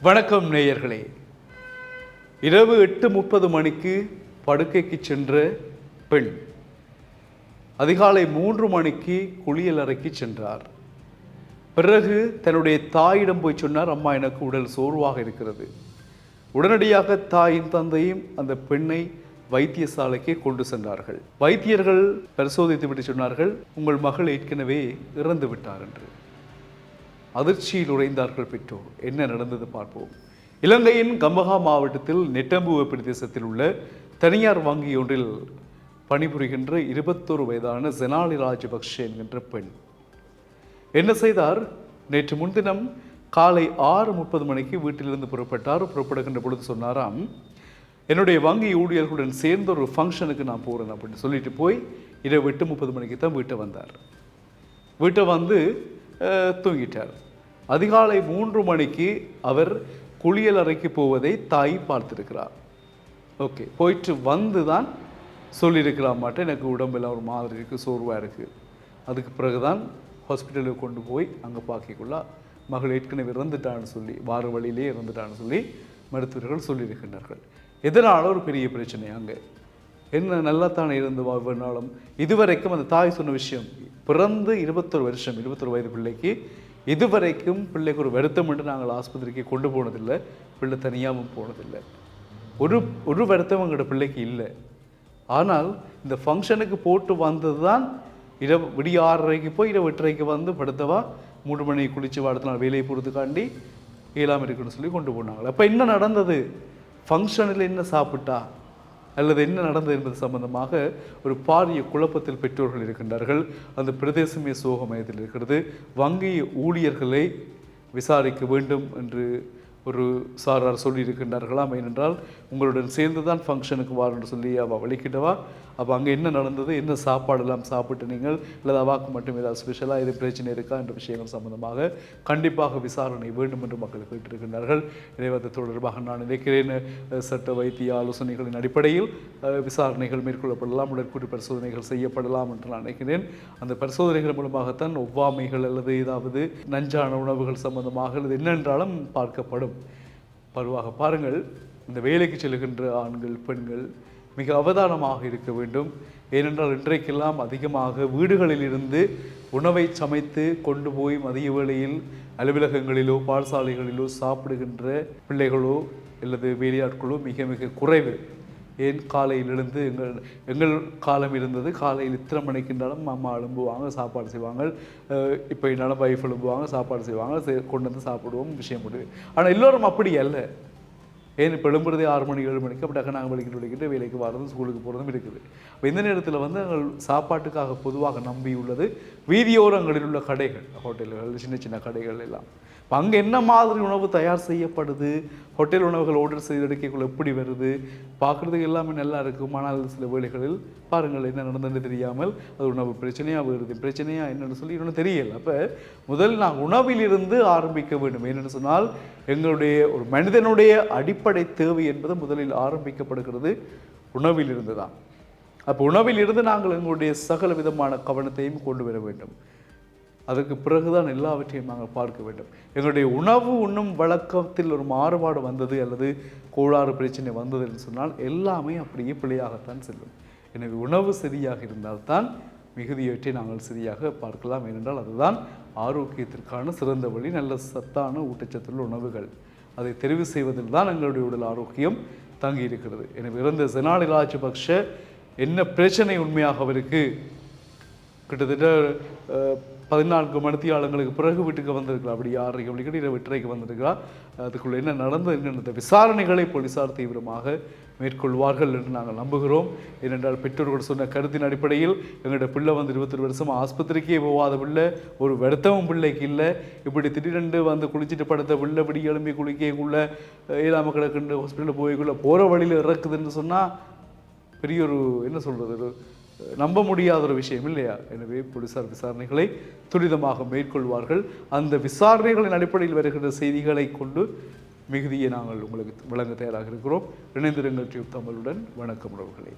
வணக்கம் நேயர்களே. இரவு 8:30 மணிக்கு படுக்கைக்கு சென்ற பெண் அதிகாலை 3 மணிக்கு குளியல் அறைக்கு சென்றார். பிறகு தன்னுடைய தாயிடம் போய் சொன்னார், அம்மா எனக்கு உடல் சோர்வாக இருக்கிறது. உடனடியாக தாயின் தந்தையும் அந்த பெண்ணை வைத்தியசாலைக்கு கொண்டு சென்றார்கள். வைத்தியர்கள் பரிசோதித்து விட்டு சொன்னார்கள், உங்கள் மகள் ஏற்கனவே இறந்து விட்டார் என்று. அதிர்ச்சியில் உறைந்தார்கள் பெற்றோர். என்ன நடந்தது பார்ப்போம். இலங்கையின் கம்பஹா மாவட்டத்தில் நெட்டம்புவ பிரதேசத்தில் உள்ள தனியார் வங்கி ஒன்றில் பணிபுரிகின்ற 21 வயதான செனாலி ராஜபக்ஷ என்கின்ற பெண் என்ன செய்தார்? நேற்று முன்தினம் காலை 6:30 மணிக்கு வீட்டிலிருந்து புறப்பட்டார். புறப்படுகின்ற பொழுது சொன்னாராம், என்னுடைய வங்கி ஊழியர்களுடன் சேர்ந்து ஒரு ஃபங்க்ஷனுக்கு நான் போகிறேன் அப்படின்னு சொல்லிட்டு போய் இரவு 8:30 மணிக்கு தான் வீட்டை வந்தார். வீட்டை வந்து தூங்கிட்டார். அதிகாலை 3 மணிக்கு அவர் குளியல் அறைக்கு போவதை தாய் பார்த்திருக்கிறார். ஓகே, போயிட்டு வந்து தான் சொல்லியிருக்கிறார், மாட்டேன் எனக்கு உடம்பெல்லாம் ஒரு மாதிரி இருக்குது, சோர்வாக இருக்குது. அதுக்கு பிறகுதான் ஹாஸ்பிட்டலுக்கு கொண்டு போய் அங்கே பார்க்கக்குள்ள மகள் ஏற்கனவே இறந்துட்டான்னு சொல்லி, வார வழியிலே இறந்துட்டான்னு சொல்லி மருத்துவர்கள் சொல்லியிருக்கின்றார்கள். எதனால ஒரு பெரிய பிரச்சனை அங்கே என்ன நல்லா தானே இருந்து வாழ்நாளும் இதுவரைக்கும் அந்த தாய் சொன்ன விஷயம், பிறந்து 21 வயது பிள்ளைக்கு இதுவரைக்கும் பிள்ளைக்கு ஒரு வருத்தம் என்று நாங்கள் ஆஸ்பத்திரிக்கு கொண்டு போனதில்லை, பிள்ளை தனியாகவும் போனதில்லை. ஒரு வருத்தம் எங்களோட பிள்ளைக்கு இல்லை. ஆனால் இந்த ஃபங்க்ஷனுக்கு போட்டு வந்தது தான் விடிய 6:30 போய் 8:30 வந்து படுத்தவா 3 மணிக்கு குளித்து அடுத்த நாள் வேலையை பொறுத்துக்காண்டி இயலாமல் இருக்குன்னு சொல்லி கொண்டு போனாங்க. அப்போ என்ன நடந்தது? ஃபங்க்ஷனில் என்ன சாப்பிட்டா அல்லது என்ன நடந்தது என்பது சம்பந்தமாக ஒரு பாரிய குழப்பத்தில் பெற்றோர்கள் இருக்கின்றார்கள். அந்த பிரதேசமே சோகமயத்தில் இருக்கிறது. வங்கி ஊழியர்களை விசாரிக்க வேண்டும் என்று ஒரு சாரார் சொல்லியிருக்கின்றார்களாம். ஏனென்றால் உங்களுடன் சேர்ந்து தான் ஃபங்க்ஷனுக்கு வாரன்னு சொல்லி அவள் வலிக்கிட்டவா. அப்போ அங்கே என்ன நடந்தது, என்ன சாப்பாடெல்லாம் சாப்பிட்டு நீங்கள், அல்லது அவாக்கு மட்டும் ஏதாவது ஸ்பெஷலாக எது பிரச்சனை இருக்கா என்ற விஷயங்கள் சம்பந்தமாக கண்டிப்பாக விசாரணை வேண்டும் என்று மக்கள் கேட்டிருக்கின்றார்கள். எனவே அது தொடர்பாக நான் நினைக்கிறேன் சட்ட வைத்திய ஆலோசனைகளின் அடிப்படையில் விசாரணைகள் மேற்கொள்ளப்படலாம், உடற்கூறு பரிசோதனைகள் செய்யப்படலாம் என்று நான் நினைக்கிறேன். அந்த பரிசோதனைகள் மூலமாகத்தான் ஒவ்வாமைகள் அல்லது ஏதாவது நஞ்சான உணவுகள் சம்பந்தமாக அல்லது என்னென்றாலும் பார்க்கப்படும். பருவாக பாருங்கள், இந்த வேலைக்கு செல்கின்ற ஆண்கள் பெண்கள் மிக அவதானமாக இருக்க வேண்டும். ஏனென்றால் இன்றைக்கெல்லாம் அதிகமாக வீடுகளில் இருந்து உணவை சமைத்து கொண்டு போய் மதிய வேளையில் அலுவலகங்களிலோ பாடசாலைகளிலோ சாப்பிடுகின்ற பிள்ளைகளோ அல்லது வேலையாட்களோ மிக மிக குறைவு. ஏன் காலையில் எழுந்து எங்கள் காலம் இருந்தது, காலையில் இத்தனை மணிக்குன்றாலும் அம்மா எழும்புவாங்க, சாப்பாடு செய்வாங்க. இப்போ என்னாலும் வைஃப் எழும்புவாங்க, சாப்பாடு செய்வாங்க, கொண்டு வந்து சாப்பிடுவோம், விஷயம் முடிவு. ஆனால் எல்லோரும் அப்படி அல்ல. ஏன் இப்போ எழும்புறதே 6 மணி 7 மணிக்கு அப்படியே நாங்கள் வலிக்கிட்டு வேலைக்கு வரதும் ஸ்கூலுக்கு போகிறதும் இருக்குது. இப்போ இந்த நேரத்தில் வந்து நாங்கள் சாப்பாட்டுக்காக பொதுவாக நம்பியுள்ளது வீதியோரங்களில் உள்ள கடைகள், ஹோட்டல்கள், சின்ன சின்ன கடைகள் எல்லாம். இப்போ அங்கே என்ன மாதிரி உணவு தயார் செய்யப்படுது, ஹோட்டல் உணவுகள் ஆர்டர் செய்து எடுக்கக்குள்ள எப்படி வருது, பார்க்குறதுக்கு எல்லாமே நல்லா இருக்கும். ஆனால் சில வேளைகளில் பாருங்கள் என்ன நடந்ததுன்னு தெரியாமல் அது உணவு பிரச்சனையாக வருது, பிரச்சனையாக என்னென்னு சொல்லி இன்னொன்று தெரியலை. அப்போ முதல் நாங்கள் உணவிலிருந்து ஆரம்பிக்க வேண்டும். என்னென்னு சொன்னால் எங்களுடைய ஒரு மனிதனுடைய அடிப்படை தேவை என்பது முதலில் ஆரம்பிக்கப்படுகிறது உணவிலிருந்து தான். அப்போ உணவிலிருந்து நாங்கள் எங்களுடைய சகல விதமான கவனத்தையும் கொண்டு வர வேண்டும். அதற்கு பிறகுதான் எல்லாவற்றையும் நாங்கள் பார்க்க வேண்டும். எங்களுடைய உணவு உண்ணும் வழக்கத்தில் ஒரு மாறுபாடு வந்தது அல்லது கோளாறு பிரச்சனை வந்தது என்று சொன்னால் எல்லாமே அப்படியே பிழையாகத்தான் செல்லும். எனவே உணவு சரியாக இருந்தால்தான் மிகுதியவற்றை நாங்கள் சரியாக பார்க்கலாம். ஏனென்றால் அதுதான் ஆரோக்கியத்திற்கான சிறந்த வழி. நல்ல சத்தான ஊட்டச்சத்துள்ள உணவுகள், அதை தெரிவு செய்வதில் தான் எங்களுடைய உடல் ஆரோக்கியம் தங்கி இருக்கிறது. எனவே இறந்த செனாலி ராஜபக்ஷ என்ன பிரச்சனை உண்மையாக அவருக்கு கிட்டத்தட்ட 14 மணித்தியாலங்களுக்கு பிறகு வீட்டுக்கு வந்திருக்கிறார். அப்படி 6:30 மணிக்கு இரவு 8:30 வந்திருக்கிறார். அதுக்குள்ளே என்ன நடந்தது என்கின்ற விசாரணைகளை போலீசார் தீவிரமாக மேற்கொள்வார்கள் என்று நாங்கள் நம்புகிறோம். ஏனென்றால் பெற்றோர்கள் சொன்ன கருத்தின் அடிப்படையில் எங்களோட பிள்ளை வந்து 21 வருஷம் ஆஸ்பத்திரிக்கே போகாத பிள்ளை, ஒரு வருத்தமும் பிள்ளைக்கு இல்லை. இப்படி திடீரென்று வந்து குளிச்சுட்டு படுத்த பிள்ளை இப்படி எழும்பி குளிக்கக்குள்ள ஏழாம கிடக்குன்ற ஹாஸ்பிட்டலில் போய்க்குள்ள போகிற வழியில் இறக்குதுன்னு சொன்னால் பெரிய ஒரு என்ன சொல்கிறது, ஒரு நம்ப முடியாத ஒரு விஷயம் இல்லையா? எனவே போலீசார் விசாரணைகளை துரிதமாக மேற்கொள்வார்கள். அந்த விசாரணைகளின் அடிப்படையில் வருகின்ற செய்திகளை கொண்டு மிகுதியை நாங்கள் உங்களுக்கு வழங்க தயாராக இருக்கிறோம். இணைந்திருங்கள் டியூப் தமிழுடன். வணக்கம் உறவுகளே.